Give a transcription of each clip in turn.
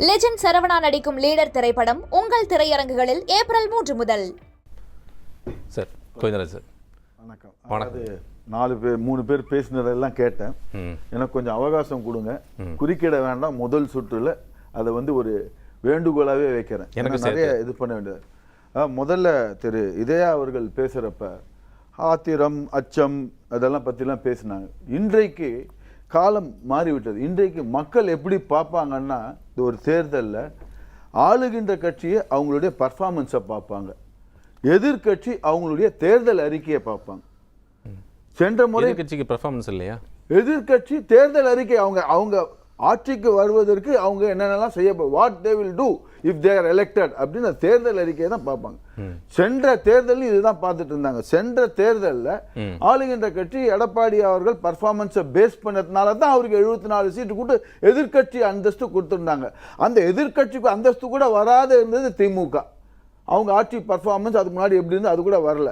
Legend Saravana நடிக்கும் leader திரைப்படம் உங்கள் திரையரங்குகளில் ஏப்ரல் 3 முதல். சார் கோவிந்தராஜ் சார் வணக்கம். அதாவது 3 பேர் பேசினதெல்லாம் கேட்டேன். எனக்கு கொஞ்சம் அவகாசம் கொடுங்க, குறுக்கிட வேண்டாம். முதல் சுற்றுல அதை ஒரு வேண்டுகோளாகவே வைக்கிறேன். எனக்கு நிறைய இது பண்ண வேண்டியது. முதல்ல திரு இதயா அவர்கள் பேசுகிறப்ப ஆத்திரம் அச்சம் அதெல்லாம் பற்றிலாம் பேசினாங்க. இன்றைக்கு காலம் மாறிவிட்டது. இன்றைக்கு மக்கள் எப்படி பார்ப்பாங்கன்னா, இது ஒரு தேர்தலில் ஆளுகின்ற கட்சியை அவங்களுடைய பர்ஃபார்மன்ஸை பார்ப்பாங்க, எதிர்கட்சி அவங்களுடைய தேர்தல் அறிக்கையை பார்ப்பாங்க. சென்ற முறை கட்சிக்கு பர்ஃபார்மன்ஸ் இல்லையா? எதிர்கட்சி தேர்தல் அறிக்கை அவங்க ஆட்சிக்கு வருவதற்கு அவங்க என்னென்னலாம் செய்ய what they will do if they are elected அப்படின்னு தேர்தல் அறிக்கையை தான் பார்ப்பாங்க. சென்ற தேர்தலில் இதுதான் பார்த்துட்டு இருந்தாங்க. சென்ற தேர்தலில் ஆளுகின்ற கட்சி எடப்பாடி அவர்கள் பர்ஃபார்மன்ஸை பேஸ் பண்ணதுனால தான் அவருக்கு 74 சீட்டு கூட்டு எதிர்கட்சி அந்தஸ்து கொடுத்துருந்தாங்க. அந்த எதிர்கட்சிக்கு அந்தஸ்து கூட வராத இருந்தது திமுக. அவங்க ஆட்சி பர்ஃபார்மன்ஸ் அதுக்கு முன்னாடி எப்படி இருந்து அது கூட வரல.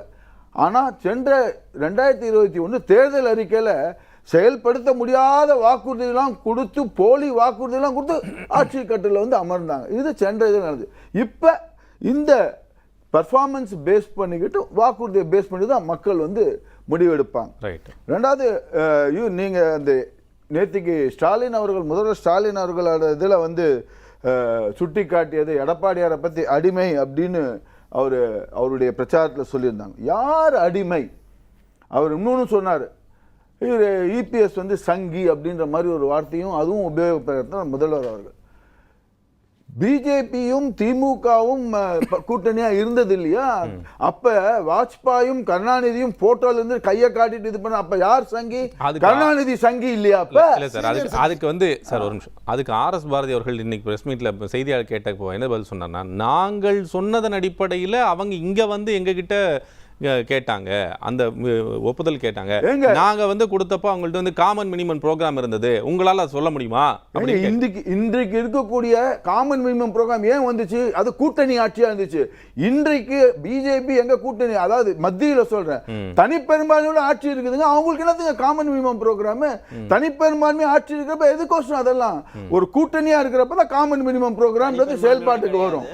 ஆனால் சென்ற 2021 தேர்தல் அறிக்கையில் செயல்படுத்த முடியாத வாக்குறுதியெல்லாம் கொடுத்து, போலி வாக்குறுதியெல்லாம் கொடுத்து ஆட்சி கட்டில் அமர்ந்தாங்க. இது சென்ற இது நடந்தது. இப்போ இந்த பர்ஃபார்மன்ஸ் பேஸ் பண்ணிக்கிட்டு வாக்குறுதியை பேஸ் பண்ணி தான் மக்கள் முடிவெடுப்பாங்க. ரெண்டாவது, நீங்கள் அந்த நேற்றுக்கு ஸ்டாலின் அவர்கள், முதல்வர் ஸ்டாலின் அவர்களோட இதில் சுட்டி காட்டியது எடப்பாடியாரை பற்றி அடிமை அப்படின்னு அவருடைய பிரச்சாரத்தில் சொல்லியிருந்தாங்க. யார் அடிமை? அவர் இன்னொன்று சொன்னார், இவர் இபிஎஸ் சங்கி அப்படின்ற மாதிரி ஒரு வார்த்தையும் அதுவும் உபயோகப்படுத்த முதல்வர் அவர்கள். பிஜேபியும் திமுகவும் கூட்டணியா இருந்தது இல்லையா? அப்ப வாஜ்பாயும் கருணாநிதியும் போட்டோல இருந்து கையை காட்டிட்டு இது பண்ண, அப்ப யார் சங்கி? கருணாநிதி சங்கி இல்லையா? அப்ப அதுக்கு சார் ஒரு நிமிஷம், அதுக்கு RS பாரதி அவர்கள் இன்னைக்கு பிரஸ் மீட்ல செய்தியாளர் கேட்டப்போ என்ன பதில் சொன்னார்னா, நாங்கள் சொன்னதன் அடிப்படையில் அவங்க இங்க எங்க கிட்ட கேட்டாங்க, அந்த ஒப்புதல் கேட்டாங்க, நாங்க கொடுத்தப்போ அவங்கள்ட்ட காமன் மினிமம் ப்ரோக்ராம் இருந்தது, உங்களால சொல்ல முடியுமா? இன்றைக்கு இருக்கக்கூடிய காமன் மினிமம் ப்ரோக்ராம் ஏன் வந்துச்சு? அது கூட்டணி ஆட்சியா இருந்துச்சு. இன்றைக்கு பிஜேபி எங்க கூட்டணி, அதாவது மத்தியில சொல்றேன், தனிப்பெரும்பான்மையோட ஆட்சி இருக்குதுங்க. அவங்களுக்கு என்னதுங்க காமன் மினிமம் ப்ரோக்ராம்? தனிப்பெரும்பான்மை ஆட்சி இருக்கிறப்ப எதுக்கோசம் அதெல்லாம்? ஒரு கூட்டணியா இருக்கிறப்ப தான் காமன் மினிமம் ப்ரோக்ராம் செயல்பாட்டுக்கு வரும்.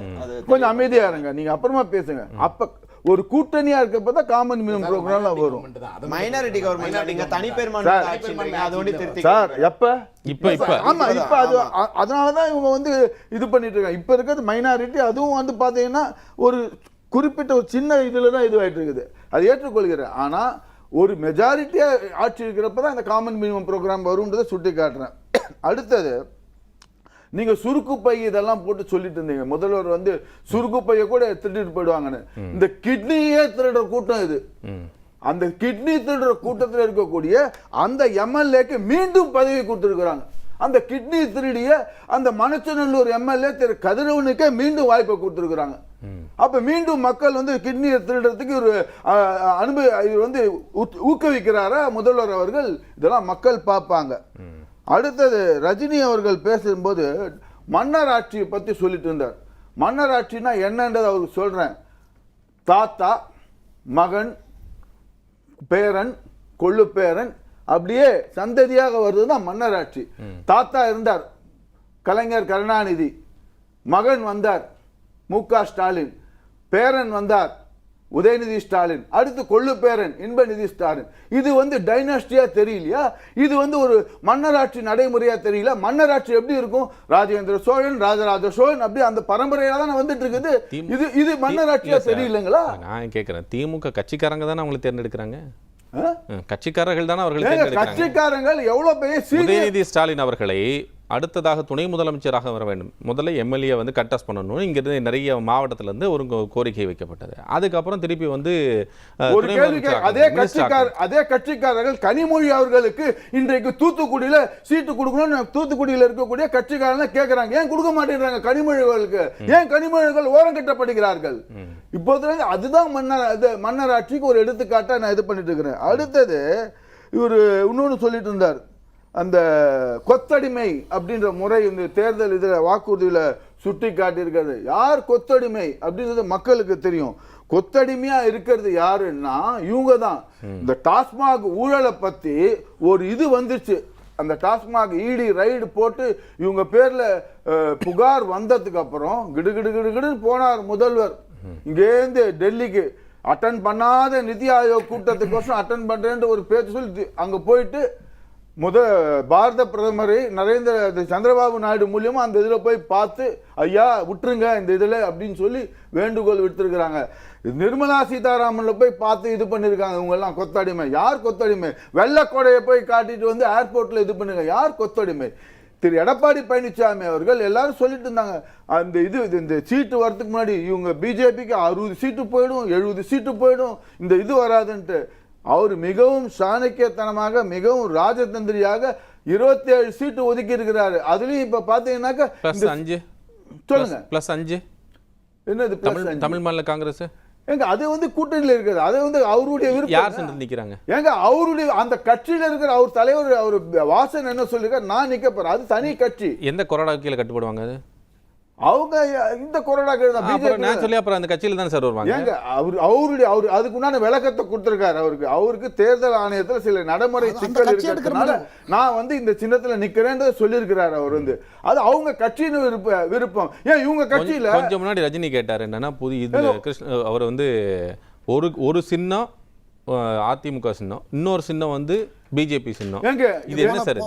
கொஞ்சம் அமைதியா இருங்க, நீங்க அப்புறமா பேசுங்க. அப்ப ஒரு கூட்டணியா இருக்கப்பதான் காமன் மினிமம் ப்ரோக்ராம் வரும். மைனாரிட்டி கவர்மெண்ட், நீங்க தனிப்பெரும்பான்மை சார் எப்ப இப்ப ஆமா இப்ப அது அதனாலதான் இவங்க இது பண்ணிட்டு இருக்காங்க. இப்ப இருக்கிறது மைனாரிட்டி. அதுவும் பாத்தீங்கன்னா ஒரு குறிப்பிட்ட ஒரு சின்ன இதுல தான் இதுவாயிட்டு இருக்குது. அது ஏற்றுக்கொள்கிறேன். ஆனா ஒரு மெஜாரிட்டியா ஆட்சி இருக்கிறப்பதான் இந்த காமன் மினிமம் ப்ரோக்ராம் வரும்ன்றதை சுட்டி காட்டுறேன். அடுத்தது, நீங்க சுருக்கு பை இதெல்லாம் போட்டு சொல்லிட்டு இருந்தீங்க. முதல்வர் சுருக்கு பைய கூட திருடிட்டு போயிடுவாங்கன்னு. இந்த கிட்னியே திருடுற கூட்டம் இது. அந்த கிட்னி திருடுற கூட்டத்தில் இருக்கக்கூடிய அந்த எம்எல்ஏக்கு மீண்டும் பதவி கொடுத்திருக்கிறாங்க. அந்த கிட்னி திருடிய அந்த மணச்சநல்லூர் எம்எல்ஏ திரு கதிரவனுக்கே மீண்டும் வாய்ப்பை கொடுத்திருக்கிறாங்க. அப்ப மீண்டும் மக்கள் கிட்னியை திருடுறதுக்கு ஒரு ஊக்குவிக்கிறாரா முதல்வர் அவர்கள்? இதெல்லாம் மக்கள் பார்ப்பாங்க. அடுத்தது, ரஜினி அவர்கள் பேசும்போது மன்னர் ஆட்சியை பற்றி சொல்லிட்டு இருந்தார். மன்னர் ஆட்சினா என்னன்றது அவருக்கு சொல்றேன். தாத்தா, மகன், பேரன், கொள்ளு பேரன், அப்படியே சந்ததியாக வருதுதான் மன்னர் ஆட்சி. தாத்தா இருந்தார் கலைஞர் கருணாநிதி, மகன் வந்தார் மு.க. ஸ்டாலின், பேரன் வந்தார் உதயநிதி ஸ்டாலின், அடுத்து கொள்ளு பேரன் இன்பநிதி ஸ்டாலின். இது டைனாஸ்டியா தெரியலையா? இது ஒரு மன்னராட்சி நடைமுறையா தெரியல? மன்னராட்சி எப்படி இருக்கும்? ராஜேந்திர சோழன், ராஜராஜ சோழன், அப்படி அந்த பரம்பரையா தான் வந்துட்டு இருக்குது. இது மன்னராட்சியா தெரியலங்களா? நான் கேட்கிறேன், திமுக கட்சிக்காரங்க தானே அவங்களை தேர்ந்தெடுக்கிறாங்க. கட்சிக்காரர்கள் தானே அவர்கள் கட்சிக்காரங்கள் எவ்வளவு பெரிய உதயநிதி ஸ்டாலின் அவர்களை அடுத்ததாக துணை முதலமைச்சராக வர வேண்டும். முதல்ல எம்எல்ஏ கண்டெஸ்ட் பண்ணணும். இங்கிருந்து நிறைய மாவட்டத்துல இருந்து ஒரு கோரிக்கை வைக்கப்பட்டது. அதுக்கப்புறம் திருப்பி அதே கட்சிக்காரர்கள் கனிமொழி அவர்களுக்கு இன்றைக்கு தூத்துக்குடியில சீட்டு கொடுக்கணும், தூத்துக்குடியில இருக்கக்கூடிய கட்சிக்காரங்க கேட்கிறாங்க. ஏன் கொடுக்க மாட்டேங்கிறாங்க கனிமொழி அவர்களுக்கு? ஏன் கனிமொழிகள் ஓரம் கட்டப்படுகிறார்கள்? இப்போது அதுதான் மன்னர் ஆட்சிக்கு ஒரு எடுத்துக்காட்டா நான் இது பண்ணிட்டு இருக்கிறேன். அடுத்தது, இவர் இன்னொன்னு சொல்லிட்டு இருந்தார், அந்த கொத்தடிமை அப்படின்ற முறை இந்த தேர்தல் இதில் வாக்குறுதியில் சுட்டி காட்டியிருக்கிறது. யார் கொத்தடிமை அப்படின்றது மக்களுக்கு தெரியும். கொத்தடிமையா இருக்கிறது யாருன்னா இவங்க தான். இந்த டாஸ்மாக் ஊழலை பத்தி ஒரு இது வந்துச்சு, அந்த டாஸ்மாக் இடி ரைடு போட்டு இவங்க பேர்ல புகார் வந்ததுக்கு அப்புறம் கிடுகிடுன்னு போனார் முதல்வர். இங்கேருந்து டெல்லிக்கு அட்டன் பண்ணாத நிதி ஆயோக் கூட்டத்துக்கோசம் அட்டன் பண்றேன்னு ஒரு பேச்சு சொல்லி அங்க போயிட்டு பாரத பிரதமரை சந்திரபாபு நாயுடு மூலியமா அந்த இதுல போய் பார்த்து ஐயா விட்டுருங்க இந்த இதுல அப்படின்னு சொல்லி வேண்டுகோள் விடுத்திருக்கிறாங்க. நிர்மலா சீதாராமன்ல போய் பார்த்து இது பண்ணிருக்காங்க. இவங்க எல்லாம் கொத்தடிமை. யார் கொத்தடிமை? வெள்ளக்கொடையை போய் காட்டிட்டு வந்து ஏர்போர்ட்ல இது பண்ணுங்க. யார் கொத்தடிமை? திரு எடப்பாடி பழனிசாமி அவர்கள் எல்லாரும் சொல்லிட்டு இருந்தாங்க அந்த இந்த சீட்டு வரதுக்கு முன்னாடி இவங்க பிஜேபிக்கு 60 சீட்டு போயிடும், 70 சீட்டு போயிடும், இந்த இது வராதுன்ட்டு. அவர் மிகவும் சாணக்கியத்தனமாக மிகவும் ராஜதந்திரியாக 27 சீட்டு ஒதுக்கி இருக்கிறாரு. அதுலயும் இப்ப பாத்தீங்கன்னாக்க சொல்லுங்க +5 என்னது தமிழ் மாநில காங்கிரஸ் எங்க அது வந்து கூட்டணியில இருக்குது. அது வந்து அவருடைய விருப்பம். நிக்கிறாங்க ஏங்க அவருடைய அந்த கட்சியில இருக்கிற அவர் தலைவர் அவர் வாசன் என்ன சொல்லிருக்காரு, நான் நிக்க போறேன். அது தனி கட்சி. எந்த கொரோனா கீழே கட்டுப்படுவாங்க? அது அவங்க இந்த கொரோனா அந்த கட்சியில தான் சார் வருவாங்க. ஏங்க அவருடைய அதுக்கு உண்டான விளக்கத்தை கொடுத்திருக்காரு. அவருக்கு தேர்தல் ஆணையத்தில் சில நடைமுறை சிக்கல் இருக்கிறதுனால நான் வந்து இந்த சின்னத்துல நிக்கிறேன்னு சொல்லியிருக்கிறாரு. அவர் வந்து அது அவங்க கட்சியின் விருப்பம். ஏன் இவங்க கட்சியில கொஞ்சம் முன்னாடி ரஜினி கேட்டாரு என்னன்னா அவர் வந்து ஒரு சின்னம் அதிமுக சின்னம், இன்னொரு சின்னம் வந்து பிஜேபி சின்னம். இது என்ன சார்?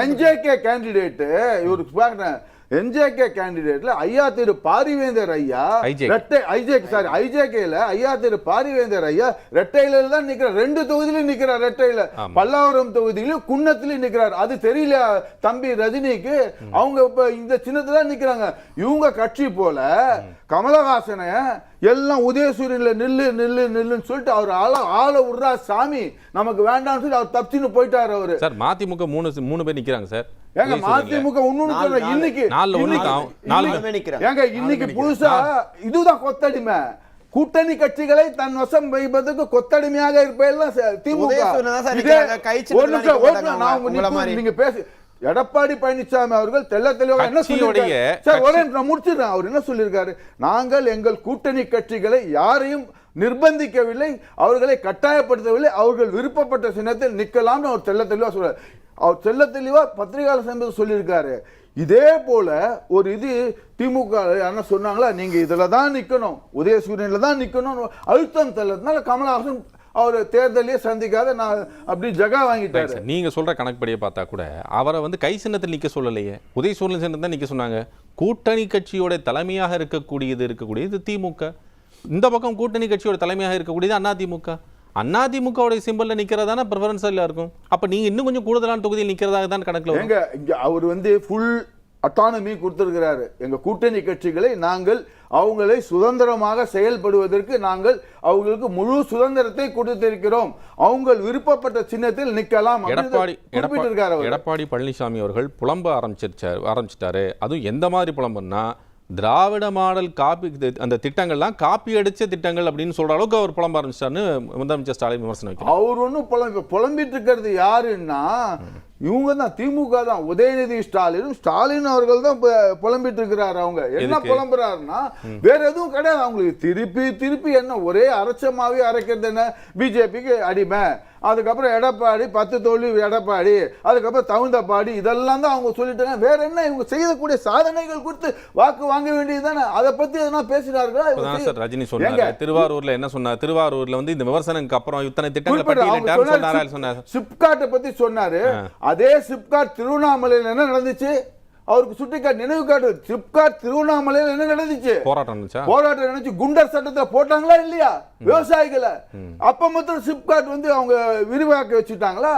என்ஜேகே கேண்டிடேட் இவருக்கு என்ஜேகே கேண்டிடேட்ல ஐயா திரு பாரிவேந்தர் ஐயா ஐஜேகேல ஐயா திரு பாரிவேந்தர் ஐயா ரெட்டையில தான் நிக்கிறார். 2 தொகுதியிலும் நிக்கிறார். ரெட்டையில பல்லாவரம் தொகுதியிலும் குன்னத்திலும் நிக்கிறார். அது தெரியல தம்பி ரஜினிக்கு. அவங்க இப்ப இந்த சின்னத்துல நிக்கிறாங்க. இவங்க கட்சி போல கமலஹாசனை எல்லாம் உதயசூரியன்ல நில்லுன்னு சொல்லிட்டு அவர் ஆள விடுறா சாமி நமக்கு வேண்டாம்னு சொல்லி அவர் தப்பிச்சுன்னு போயிட்டாரு. அவரு சார் மதிமுக 3 பேர் நிக்கிறாங்க சார். ஏங்க மதிமுக இன்னைக்கு புதுசா இதுதான் கொத்தடிமை. கூட்டணி கட்சிகளை தன் வசம் வைப்பதற்கு கொத்தடிமையாக இருப்பெல்லாம் திமுக. நீங்க பேசு எடப்பாடி பழனிசாமி அவர்கள் தெளிவாக என்ன சொல்லியிருக்காரு முடிச்சிடுறேன். அவர் என்ன சொல்லியிருக்காரு, நாங்கள் எங்கள் கூட்டணி கட்சிகளை யாரையும் நிர்பந்திக்கவில்லை, அவர்களை கட்டாயப்படுத்தவில்லை, அவர்கள் விருப்பப்பட்ட சின்னத்தில் நிற்கலாம்னு அவர் தெளிவா சொல்றாரு. அவர் தெளிவா பத்திரிகையாளர் சந்திப்பு சொல்லியிருக்காரு. இதே போல ஒரு இது திமுக என்ன சொன்னாங்களா, நீங்க இதுல தான் நிக்கணும், உதயசூரியன்ல தான் நிக்கணும் அழுத்தம் தள்ளதுனால கமலஹாசன் அவர் தேர்தலே சந்திக்காத நான் அப்படி ஜகா வாங்கிட்டாரு. நீங்க சொல்ற கணக்குப்படியே பார்த்தா கூட அவரை வந்து கை சின்னத்தில் நிக்க சொல்லலையே, உதயசூரியன் சின்னத்தில் தான் நிக்க சொன்னாங்க. கூட்டணி கட்சியோட தலைமையாக இருக்கக்கூடியது திமுக. இந்த பக்கம் கூட்டணி கட்சியோட தலைமையாக இருக்கக்கூடியது அதிமுகவுடைய சிம்பல்ல நிக்கிறதான பிரெஃபரன்ஸா இருக்கும். அப்ப நீங்க இன்னும் கொஞ்சம் கூடுதலான தொகுதியில் நிக்கிறதாக தான் கணக்குல எங்க அவர் வந்து ஃபுல் அட்டானமி கொடுத்திருக்கிறாரு. எங்க கூட்டணி கட்சிகளை நாங்கள் அவங்களை சுதந்திரமாக செயல்படுவதற்கு நாங்கள் அவங்களுக்கு முழு சுதந்திரத்தை கொடுத்திருக்கிறோம், அவங்க விருப்பப்பட்ட சின்னத்தில் நிக்கலாம். எடப்பாடி பழனிசாமி அவர்கள் புலம்ப ஆரம்பிச்சிட்டாரு. அதுவும் எந்த மாதிரி புலம்புன்னா திராவிட மாடல் காப்பி அந்த திட்டங்கள்லாம் காப்பி அடிச்ச திட்டங்கள் அப்படின்னு சொல்ற அளவுக்கு அவர் புலம்ப ஆரம்பிச்சிட்டாருன்னு முதலமைச்சர் ஸ்டாலின் விமர்சனம் வைக்கிறார். அவர் ஒன்றும் புலம்பிட்டு இருக்கிறது யாருன்னா இவங்க தான், திமுக தான். உதயநிதி ஸ்டாலின் அவர்கள் தான் புலம்பிட்டு இருக்கிறாரு. அவங்க என்ன புலம்புறாருன்னா வேற எதுவும் கிடையாது. அவங்களுக்கு திருப்பி என்ன ஒரே அரைச்சமாவே அரைக்கிறது என்ன, பிஜேபிக்கு அடிமை, அதுக்கப்புறம் எடப்பாடி 10 தோல்வி எடப்பாடி, அதுக்கப்புறம் தகுந்தபாடி, இதெல்லாம் தான் அவங்க சொல்லிட்டாங்க. வேற என்ன இவங்க செய்யக்கூடிய சாதனைகள் குறித்து வாக்கு வாங்க வேண்டியது தானே. அதை பத்தி எதனா பேசுறார்களா? ரஜினி சொன்னாங்க திருவாரூர்ல என்ன சொன்னார், திருவாரூர்ல வந்து இந்த விமர்சனத்துக்கு அப்புறம் இத்தனை திட்டங்கள் சிப்காட்டை பத்தி சொன்னாரு. அதே சிப்காட் திருவண்ணாமலையில் என்ன நடந்துச்சு அவருக்கு சுட்டிக்காட்டு நினைவு காட்டு. சிப்காட் திருவண்ணாமலையில் என்ன நடந்துச்சு, போராட்டம் நடந்துச்சு. குண்டர் சட்டத்தை போட்டாங்களா இல்லையா விவசாயிகளை? அப்ப மட்டும் சிப்காட் வந்து அவங்க விரிவாக்க வச்சுட்டாங்களா?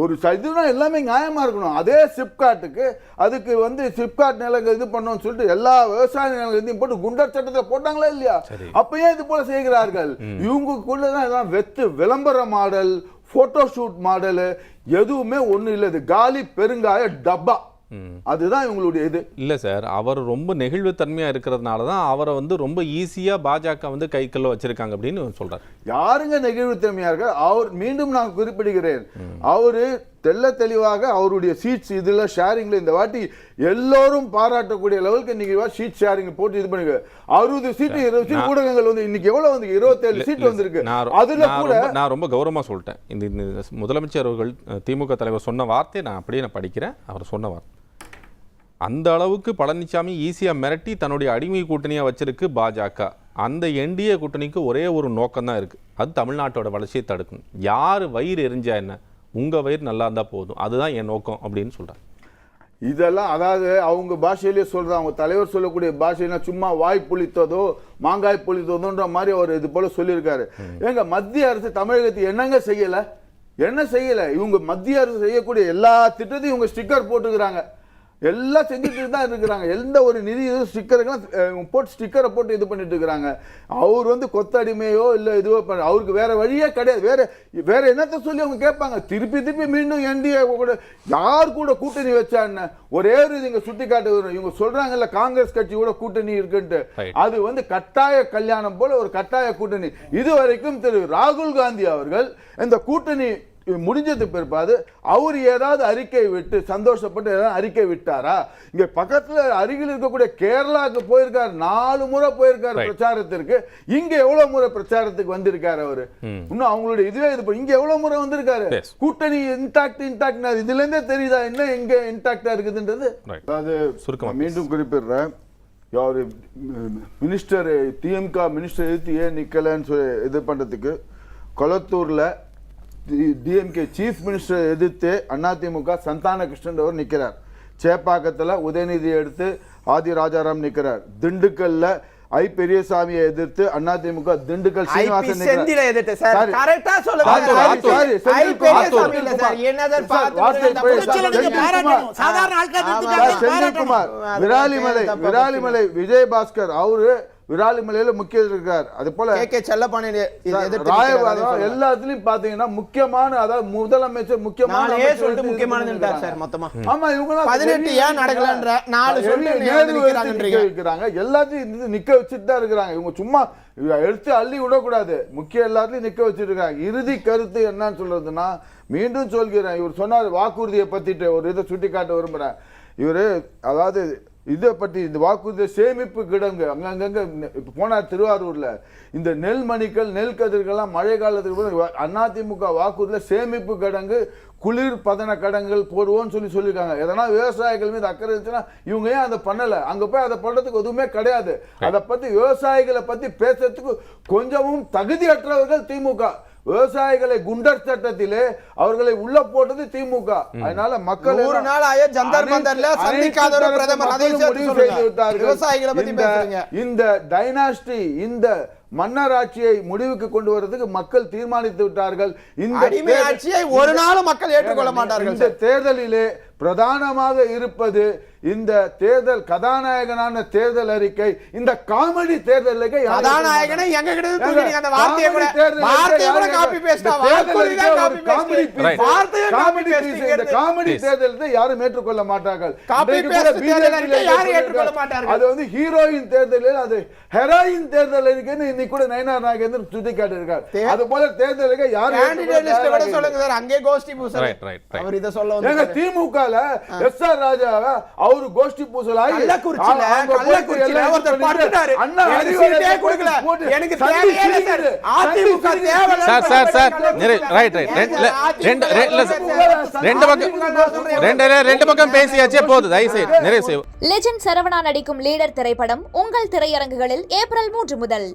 ஒரு இதுனா எல்லாமே நியாயமா இருக்கணும். அதே சிப்காட்டுக்கு அதுக்கு வந்து சிப்காட் நிலங்கள் இது பண்ணணும்னு சொல்லிட்டு எல்லா விவசாய நிலங்களையும் போட்டு குண்டர் சட்டத்தை போட்டாங்களா இல்லையா? அப்ப ஏன் இது போல செய்கிறார்கள்? இவங்களுக்குள்ளதான் எல்லாம் வெத்து விளம்பர மாடல், போட்டோ ஷூட் மாடல் எதுவுமே ஒண்ணு இல்லை. இது காலி பெருங்காய டப்பா. அதுதான் இவங்களுடைய இது இல்ல சார். அவர் ரொம்ப நெகிழ்வு தன்மையா இருக்கிறதுனால தான் அவரை வந்து ரொம்ப ஈஸியா பாஜக வந்து கைக்குள்ள வச்சிருக்காங்க அப்படின்னு சொல்றாரு. யாருங்க நெகிழ்வு தன்மையா இருக்க? அவர் மீண்டும் நான் குறிப்பிடுகிறேன், அவரு தெள்ள தெளிவாக அவருடைய சீட்ஸ் இதுல ஷேரிங்ல இந்த வாட்டி எல்லோரும் பாராட்டக்கூடிய லெவலுக்கு இன்னைக்கு சீட் ஷேரிங் போட்டு இது பண்ணுங்க. 60 சீட்டு 20 சீட் ஊடகங்கள் வந்து இன்னைக்கு எவ்வளவு வந்து 27 சீட் வந்திருக்கு. அதுல கூட நான் ரொம்ப கௌரவமா சொல்லிட்டேன். இந்த முதலமைச்சர் அவர்கள் திமுக தலைவர் சொன்ன வார்த்தை நான் அப்படியே படிக்கிறேன். அவர் சொன்ன வார்த்தை, அந்த அளவுக்கு பழனிசாமி ஈஸியா மிரட்டி தன்னுடைய அடிமை கூட்டணியா வச்சிருக்கு பாஜக. அந்த என்டிஏ கூட்டணிக்கு ஒரே ஒரு நோக்கம் தான் இருக்கு, அது தமிழ்நாட்டோட வளர்ச்சியை தடுக்கணும். யார் வயிறு எரிஞ்சா என்ன, உங்க வயிறு நல்லா இருந்தா போதும், அதுதான் என் நோக்கம் அப்படின்னு சொல்றாங்க. இதெல்லாம் அதாவது அவங்க பாஷையிலேயே சொல்றாங்க, அவங்க தலைவர் சொல்லக்கூடிய பாஷைனா சும்மா வாய் புளித்ததோ மாங்காய் புளித்ததோன்ற மாதிரி அவர் இது போல சொல்லியிருக்காரு. எங்க மத்திய அரசு தமிழகத்துக்கு என்னங்க செய்யல, என்ன செய்யல? இவங்க மத்திய அரசு செய்யக்கூடிய எல்லா திட்டத்தையும் இவங்க ஸ்டிக்கர் போட்டுக்கிறாங்க, எல்லாம் செஞ்சுட்டு தான் இருக்கிறாங்க. எந்த ஒரு நிதி ஸ்டிக்கருக்கெல்லாம் போட்டு ஸ்டிக்கரை போட்டு இது பண்ணிட்டு இருக்கிறாங்க. அவர் வந்து கொத்தடிமையோ இல்லை இதுவோ அவருக்கு வேற வழியே கிடையாது. வேற என்னத்த சொல்லி அவங்க கேட்பாங்க? திருப்பி மீண்டும் என்டிஏ கூட யார் கூட கூட்டணி வச்சா என்ன? ஒரே ஒரு இங்க சுட்டி காட்டு இவங்க சொல்றாங்கல்ல காங்கிரஸ் கட்சி கூட கூட்டணி இருக்குன்ட்டு, அது வந்து கட்டாய கல்யாணம் போல ஒரு கட்டாய கூட்டணி. இதுவரைக்கும் திரு ராகுல் காந்தி அவர்கள் இந்த கூட்டணி முடிஞ்சது பிற்பாடு அவர் ஏதாவது அறிக்கை விட்டு சந்தோஷப்பட்டு ஏதாவது அறிக்கை விட்டாரா? இங்க பக்கத்துல அருகில் இருக்கக்கூடிய கேரளாவுக்கு போயிருக்காரு, 4 முறை போயிருக்காரு பிரச்சாரத்திற்கு. இங்க எவ்வளவு முறை பிரச்சாரத்துக்கு வந்திருக்காரு அவரு? இன்னும் அவங்களுடைய இதுவே இது இங்க எவ்வளவு முறை வந்திருக்காரு? கூட்டணி இன்டாக்ட் இதுல இருந்தே தெரியுதா என்ன எங்க இன்டாக்டா இருக்குதுன்றது? அதாவது மீண்டும் குறிப்பிடுறேன், யாரு மினிஸ்டர் திமுக மினிஸ்டர் எதிர்த்து ஏன் நிக்கலன்னு சொல்லி இது பண்றதுக்கு கொளத்தூர்ல டிஎம்கே சீஃப் மினிஸ்டர் எதிர்த்து அதிமுக சந்தான கிருஷ்ணன் அவர் நிற்கிறார். சேப்பாக்கத்தில் உதயநிதி எடுத்து ஆதி ராஜாராம் நிற்கிறார். திண்டுக்கல்ல ஐ பெரியசாமியை எதிர்த்து அதிமுக திண்டுக்கல் சீனிவாசன் செந்தில்குமார், விராலிமலை விஜயபாஸ்கர் அவரு விராலிமலையில முக்கிய இருக்கார். அது போல எல்லாத்துலயும் பாத்தீங்கன்னா முக்கியமான, அதாவது முதலமைச்சர் முக்கியமான எல்லாத்தையும் நிக்க வச்சுட்டு தான் இருக்கிறாங்க. இவங்க சும்மா எடுத்து அள்ளி விடக்கூடாது, முக்கிய எல்லாத்துலயும் நிக்க வச்சுட்டு இருக்காங்க. இறுதி கருத்து என்னன்னு சொல்றதுன்னா, மீண்டும் சொல்கிறேன், இவர் சொன்னார் வாக்குறுதியை பத்திட்டு ஒரு இதை சுட்டி காட்ட விரும்புறேன். இவரு அதாவது இதை பற்றி இந்த வாக்குறுதி சேமிப்பு கிடங்கு அங்கங்க போனார் திருவாரூர்ல, இந்த நெல் மணிகள் நெல் கதிர்கள்லாம் மழை காலத்துக்கு அதிமுக வாக்குறுதியில் சேமிப்பு கிடங்கு குளிர் பதன கடன்கள் போடுவோம்னு சொல்லியிருக்காங்க. எதனா விவசாயிகள் மீது அக்கறை இருந்துச்சுன்னா இவங்க ஏன் அதை பண்ணல? அங்க போய் அதை பண்றதுக்கு எதுவுமே கிடையாது. அதை பத்தி விவசாயிகளை பத்தி பேசுறதுக்கு கொஞ்சமும் தகுதியற்றவர்கள் திமுக. விவசாயிகளை குண்டர் சட்டத்திலே அவர்களை உள்ள போட்டது திமுக. அதனால மக்கள் ஒரு நாள் ஆய ஜந்தர் மந்தர்ல சந்திக்காத ஒரு பிரதமர் அதை முடிவு செய்து விட்டார்கள். விவசாயிகளை பத்தி பேசுறீங்க. இந்த டைனாஸ்டி, இந்த மன்னராட்சியை முடிவுக்கு கொண்டு வரதுக்கு மக்கள் தீர்மானித்து விட்டார்கள். இந்த ஆட்சியை ஒரு நாளும் மக்கள் ஏற்றுக்கொள்ள மாட்டார்கள். இந்த தேர்தலிலே பிரதானமாக இருப்பது இந்த தேர்தல் கதாநாயகனான தேர்தல் அறிக்கை. இந்த காமெடி தேர்தல் அறிக்கை கதாநாயகனை எங்க கிட்ட தூக்கிங்க? அந்த வார்த்தையை கூட காப்பி பேஸ்டா காமெடி தேர்தலை யாரும் ஏற்றுக்கொள்ள மாட்டார்கள். அது வந்து ஹீரோயின் தேர்தலில் அது ஹெராயின் தேர்தல் அறிக்கைன்னு இன்னைக்கு கூட நயனார் நாகேந்திரன் சுட்டி காட்டியிருக்கார். அது போல தேர்தல் அறிக்கை யாரும் சொல்லுங்க சார். அங்கே கோஷ்டி பூசல் அவர் இதை சொல்ல வந்து திமுக எஸ்.ஆர். ராஜா அவரு கோஷ்டி பூசல் ஆகி ரெண்டு பக்கம் பேசியாச்சே போதும். தயவுசெய்து நிறைவு செய்வோம். லெஜெண்ட் சரவணா நடிக்கும் லீடர் திரைப்படம் உங்கள் திரையரங்குகளில் ஏப்ரல் 3 முதல்.